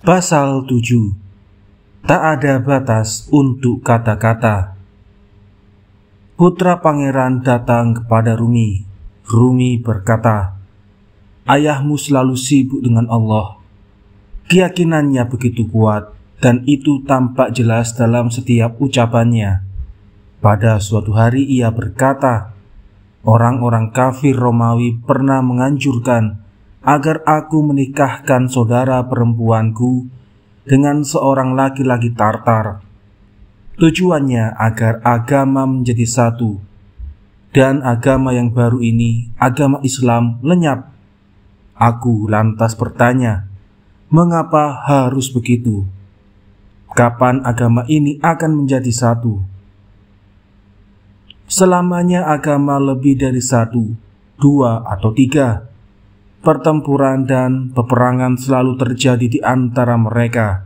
Pasal 7. Tak ada batas untuk kata-kata. Putra pangeran datang kepada Rumi. Rumi berkata, "Ayahmu selalu sibuk dengan Allah." Keyakinannya begitu kuat, dan itu tampak jelas dalam setiap ucapannya. Pada suatu hari ia berkata, "Orang-orang kafir Romawi pernah menganjurkan agar aku menikahkan saudara perempuanku dengan seorang laki-laki Tartar. Tujuannya agar agama menjadi satu, dan agama yang baru ini, agama Islam, lenyap." Aku lantas bertanya, "Mengapa harus begitu? Kapan agama ini akan menjadi satu?" Selamanya agama lebih dari satu, dua atau tiga. Pertempuran dan peperangan selalu terjadi di antara mereka.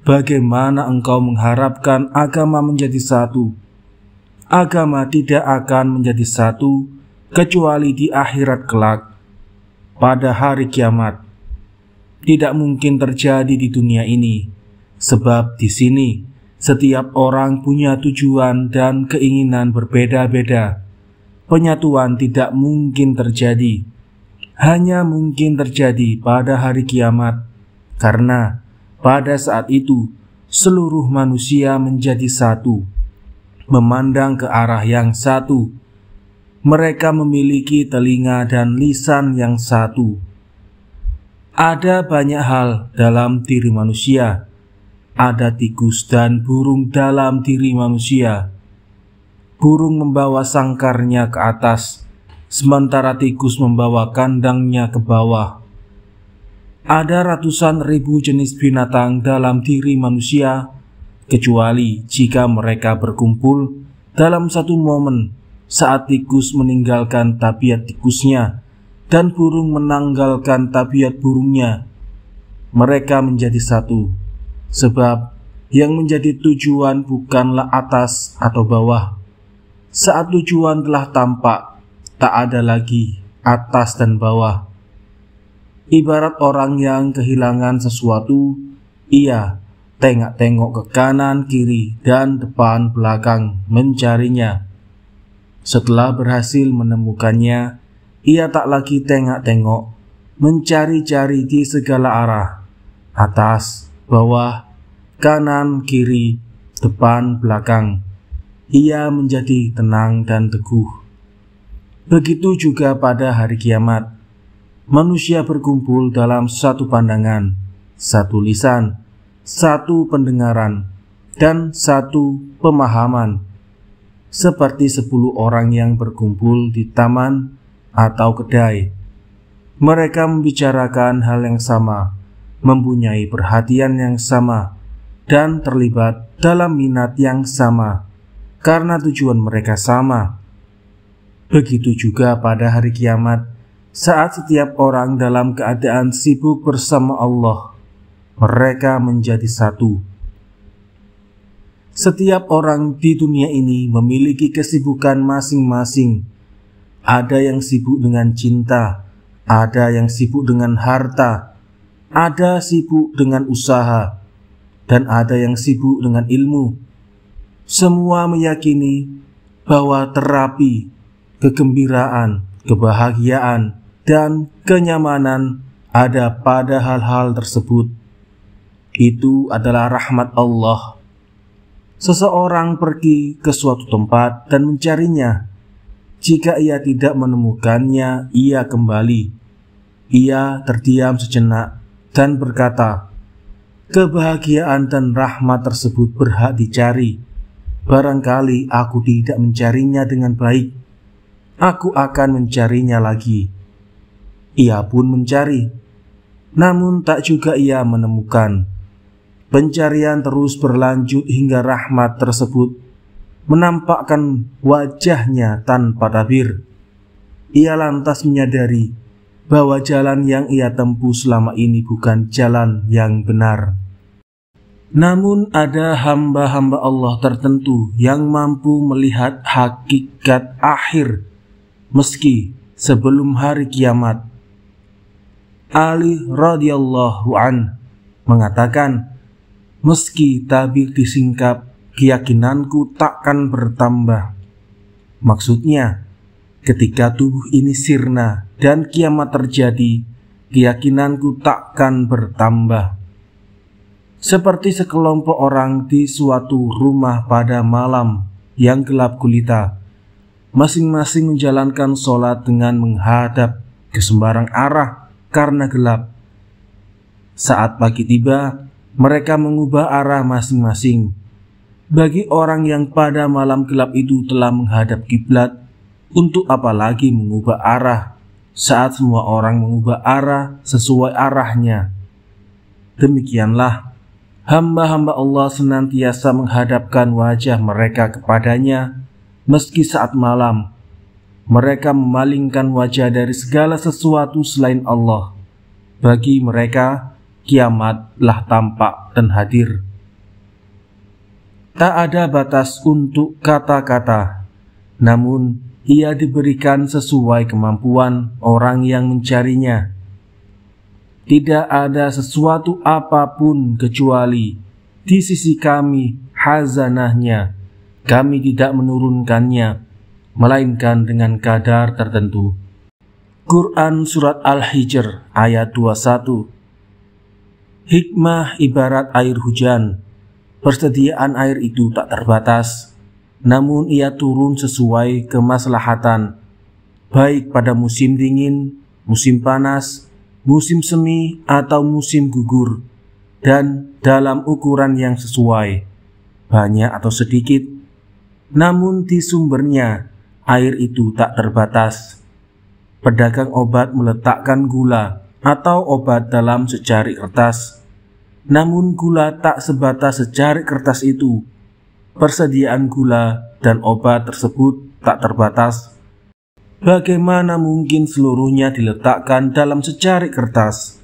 Bagaimana engkau mengharapkan agama menjadi satu? Agama tidak akan menjadi satu kecuali di akhirat kelak, pada hari kiamat. Tidak mungkin terjadi di dunia ini, sebab di sini setiap orang punya tujuan dan keinginan berbeda-beda. Penyatuan tidak mungkin terjadi. Hanya mungkin terjadi pada hari kiamat, karena pada saat itu seluruh manusia menjadi satu, memandang ke arah yang satu. Mereka memiliki telinga dan lisan yang satu. Ada banyak hal dalam diri manusia. Ada tikus dan burung dalam diri manusia. Burung membawa sangkarnya ke atas, sementara tikus membawa kandangnya ke bawah. Ada ratusan ribu jenis binatang dalam diri manusia, kecuali jika mereka berkumpul dalam satu momen saat tikus meninggalkan tabiat tikusnya dan burung menanggalkan tabiat burungnya. Mereka menjadi satu, sebab yang menjadi tujuan bukanlah atas atau bawah. Saat tujuan telah tampak, tak ada lagi atas dan bawah. Ibarat orang yang kehilangan sesuatu, ia tengok-tengok ke kanan, kiri, dan depan belakang mencarinya. Setelah berhasil menemukannya, ia tak lagi tengok-tengok, mencari-cari di segala arah, atas, bawah, kanan, kiri, depan, belakang. Ia menjadi tenang dan teguh. Begitu juga pada hari kiamat, manusia berkumpul dalam satu pandangan, satu lisan, satu pendengaran, dan satu pemahaman, seperti 10 orang yang berkumpul di taman atau kedai. Mereka membicarakan hal yang sama, mempunyai perhatian yang sama, dan terlibat dalam minat yang sama, karena tujuan mereka sama. Begitu juga pada hari kiamat, saat setiap orang dalam keadaan sibuk bersama Allah, mereka menjadi satu. Setiap orang di dunia ini memiliki kesibukan masing-masing. Ada yang sibuk dengan cinta, ada yang sibuk dengan harta, ada sibuk dengan usaha, dan ada yang sibuk dengan ilmu. Semua meyakini bahwa terapi, kegembiraan, kebahagiaan, dan kenyamanan ada pada hal-hal tersebut. Itu adalah rahmat Allah. Seseorang pergi ke suatu tempat dan mencarinya. Jika ia tidak menemukannya, ia kembali. Ia terdiam sejenak dan berkata, "Kebahagiaan dan rahmat tersebut berhak dicari. Barangkali aku tidak mencarinya dengan baik. Aku akan mencarinya lagi." Ia pun mencari, namun tak juga ia menemukan. Pencarian terus berlanjut hingga rahmat tersebut menampakkan wajahnya tanpa tabir. Ia lantas menyadari bahwa jalan yang ia tempuh selama ini bukan jalan yang benar. Namun ada hamba-hamba Allah tertentu yang mampu melihat hakikat akhir meski sebelum hari kiamat. Ali radhiyallahu an mengatakan, meski tabir disingkap, keyakinanku takkan bertambah. Maksudnya, ketika tubuh ini sirna dan kiamat terjadi, keyakinanku takkan bertambah. Seperti sekelompok orang di suatu rumah pada malam yang gelap gulita, masing-masing menjalankan sholat dengan menghadap ke sembarang arah karena gelap. Saat pagi tiba, mereka mengubah arah masing-masing. Bagi orang yang pada malam gelap itu telah menghadap kiblat, untuk apa lagi mengubah arah saat semua orang mengubah arah sesuai arahnya? Demikianlah hamba-hamba Allah senantiasa menghadapkan wajah mereka kepadanya, meski saat malam mereka memalingkan wajah dari segala sesuatu selain Allah. Bagi mereka, kiamatlah tampak dan hadir. Tak ada batas untuk kata-kata, namun ia diberikan sesuai kemampuan orang yang mencarinya. Tidak ada sesuatu apapun kecuali di sisi kami hazanahnya. Kami tidak menurunkannya, melainkan dengan kadar tertentu. Quran Surat Al-Hijr ayat 21. Hikmah ibarat air hujan. Persediaan air itu tak terbatas, namun ia turun sesuai kemaslahatan, baik pada musim dingin, musim panas, musim semi, atau musim gugur, dan dalam ukuran yang sesuai, banyak atau sedikit. Namun di sumbernya, air itu tak terbatas. Pedagang obat meletakkan gula atau obat dalam secari kertas, namun gula tak sebatas secari kertas itu. Persediaan gula dan obat tersebut tak terbatas. Bagaimana mungkin seluruhnya diletakkan dalam secari kertas?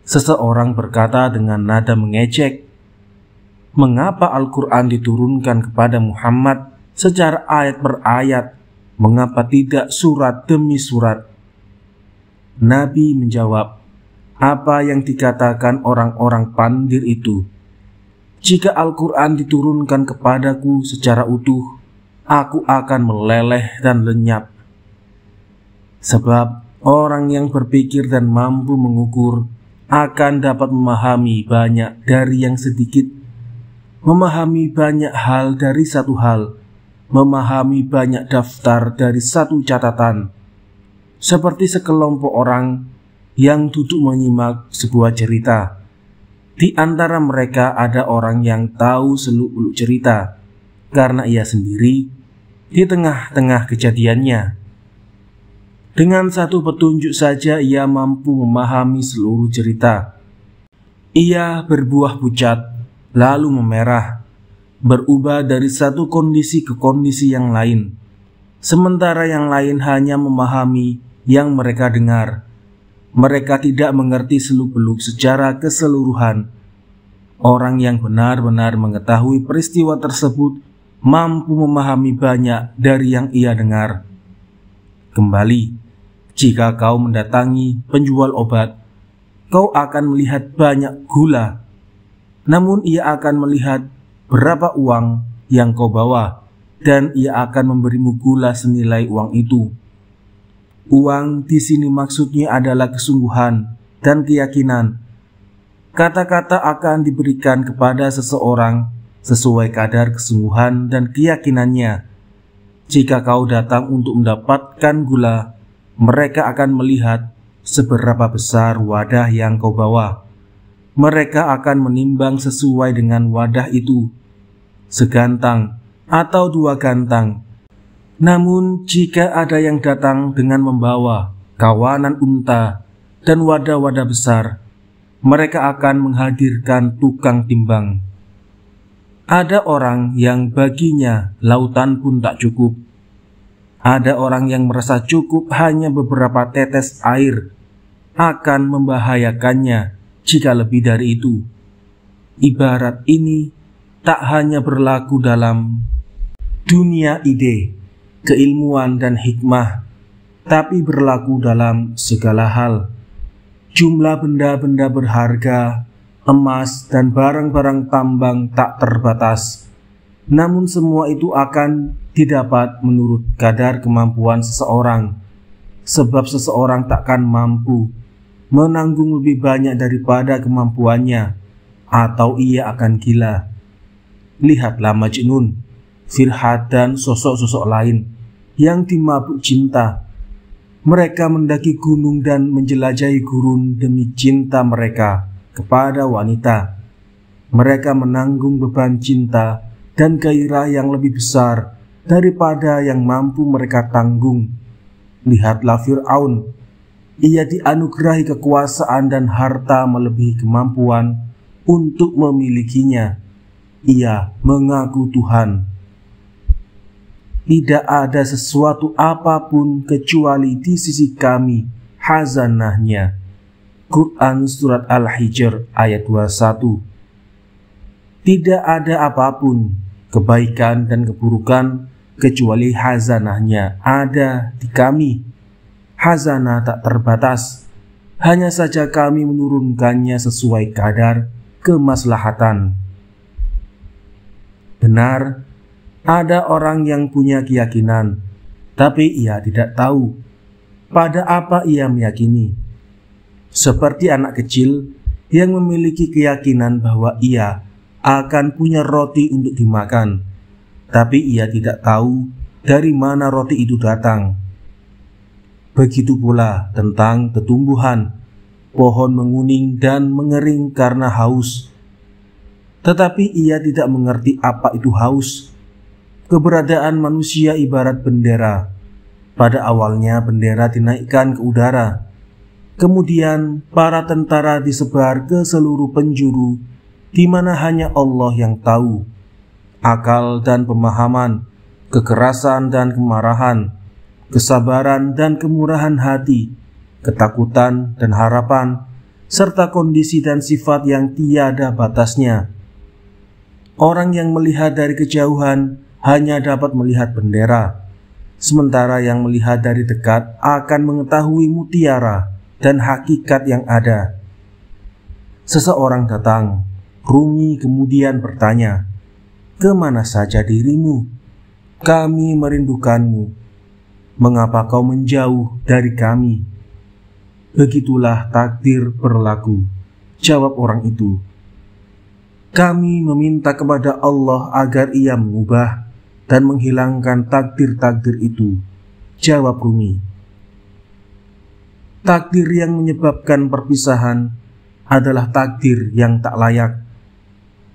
Seseorang berkata dengan nada mengejek, mengapa Al-Quran diturunkan kepada Muhammad secara ayat per ayat? Mengapa tidak surat demi surat? Nabi menjawab, apa yang dikatakan orang-orang pandir itu. Jika Al-Quran diturunkan kepadaku secara utuh, aku akan meleleh dan lenyap. Sebab orang yang berpikir dan mampu mengukur akan dapat memahami banyak dari yang sedikit, memahami banyak hal dari satu hal, memahami banyak daftar dari satu catatan. Seperti sekelompok orang yang duduk menyimak sebuah cerita. Di antara mereka ada orang yang tahu seluk-beluk cerita, karena ia sendiri di tengah-tengah kejadiannya. Dengan satu petunjuk saja ia mampu memahami seluruh cerita. Ia berbuah pucat, lalu memerah, berubah dari satu kondisi ke kondisi yang lain, sementara yang lain hanya memahami yang mereka dengar. Mereka tidak mengerti seluk-beluk secara keseluruhan. Orang yang benar-benar mengetahui peristiwa tersebut mampu memahami banyak dari yang ia dengar. Kembali, jika kau mendatangi penjual obat, kau akan melihat banyak gula, namun ia akan melihat berapa uang yang kau bawa, dan ia akan memberimu gula senilai uang itu. Uang di sini maksudnya adalah kesungguhan dan keyakinan. Kata-kata akan diberikan kepada seseorang sesuai kadar kesungguhan dan keyakinannya. Jika kau datang untuk mendapatkan gula, mereka akan melihat seberapa besar wadah yang kau bawa. Mereka akan menimbang sesuai dengan wadah itu, segantang atau 2 gantang. Namun jika ada yang datang dengan membawa kawanan unta dan wadah-wadah besar, mereka akan menghadirkan tukang timbang. Ada orang yang baginya lautan pun tak cukup. Ada orang yang merasa cukup hanya beberapa tetes air, akan membahayakannya jika lebih dari itu. Ibarat ini tak hanya berlaku dalam dunia ide, keilmuan dan hikmah, tapi berlaku dalam segala hal. Jumlah benda-benda berharga, emas, dan barang-barang tambang tak terbatas. Namun semua itu akan didapat menurut kadar kemampuan seseorang, sebab seseorang takkan mampu menanggung lebih banyak daripada kemampuannya, atau ia akan gila. Lihatlah Majnun, Firhat, dan sosok-sosok lain yang dimabuk cinta. Mereka mendaki gunung dan menjelajahi gurun demi cinta mereka kepada wanita. Mereka menanggung beban cinta dan gairah yang lebih besar daripada yang mampu mereka tanggung. Lihatlah Fir'aun, ia dianugerahi kekuasaan dan harta melebihi kemampuan untuk memilikinya. Ia mengaku Tuhan. Tidak ada sesuatu apapun kecuali di sisi kami khazanahnya. Quran Surat Al-Hijr ayat 21. Tidak ada apapun, kebaikan dan keburukan, kecuali khazanahnya ada di kami. Khazanah tak terbatas, hanya saja kami menurunkannya sesuai kadar kemaslahatan. Benar, ada orang yang punya keyakinan, tapi ia tidak tahu pada apa ia meyakini. Seperti anak kecil yang memiliki keyakinan bahwa ia akan punya roti untuk dimakan, tapi ia tidak tahu dari mana roti itu datang. Begitu pula tentang tumbuhan, pohon menguning dan mengering karena haus, tetapi ia tidak mengerti apa itu haus. Keberadaan manusia ibarat bendera. Pada awalnya bendera dinaikkan ke udara, kemudian para tentara disebar ke seluruh penjuru, di mana hanya Allah yang tahu. Akal dan pemahaman, kekerasan dan kemarahan, kesabaran dan kemurahan hati, ketakutan dan harapan, serta kondisi dan sifat yang tiada batasnya. Orang yang melihat dari kejauhan hanya dapat melihat bendera, sementara yang melihat dari dekat akan mengetahui mutiara dan hakikat yang ada. Seseorang datang, Rumi kemudian bertanya, "Kemana saja dirimu? Kami merindukanmu. Mengapa kau menjauh dari kami?" "Begitulah takdir berlaku," jawab orang itu. "Kami meminta kepada Allah agar Ia mengubah dan menghilangkan takdir-takdir itu," jawab Rumi. Takdir yang menyebabkan perpisahan adalah takdir yang tak layak.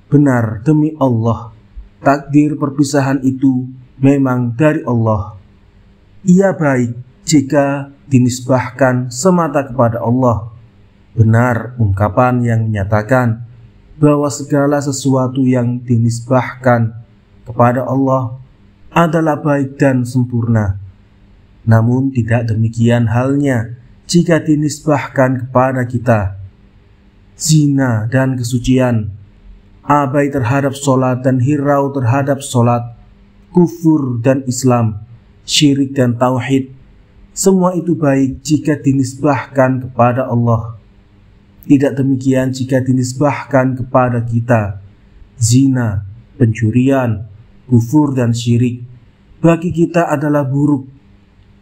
Benar, demi Allah, takdir perpisahan itu memang dari Allah. Ia baik jika dinisbahkan semata kepada Allah. Benar ungkapan yang menyatakan bahwa segala sesuatu yang dinisbahkan kepada Allah adalah baik dan sempurna. Namun tidak demikian halnya jika dinisbahkan kepada kita. Zina dan kesucian, abai terhadap sholat dan hirau terhadap sholat, kufur dan Islam, syirik dan tauhid, semua itu baik jika dinisbahkan kepada Allah. Tidak demikian jika dinisbahkan kepada kita. Zina, pencurian, kufur dan syirik bagi kita adalah buruk.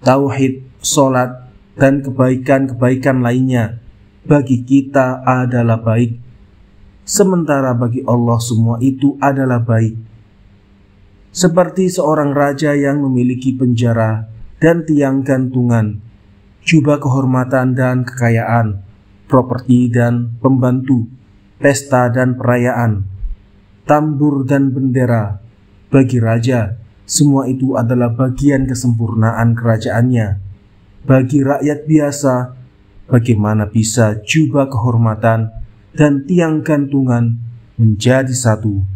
Tauhid, sholat, dan kebaikan-kebaikan lainnya bagi kita adalah baik. Sementara bagi Allah semua itu adalah baik. Seperti seorang raja yang memiliki penjara dan tiang gantungan, jubah kehormatan dan kekayaan, properti dan pembantu, pesta dan perayaan, tambur dan bendera. Bagi raja, semua itu adalah bagian kesempurnaan kerajaannya. Bagi rakyat biasa, bagaimana bisa jubah kehormatan dan tiang gantungan menjadi satu?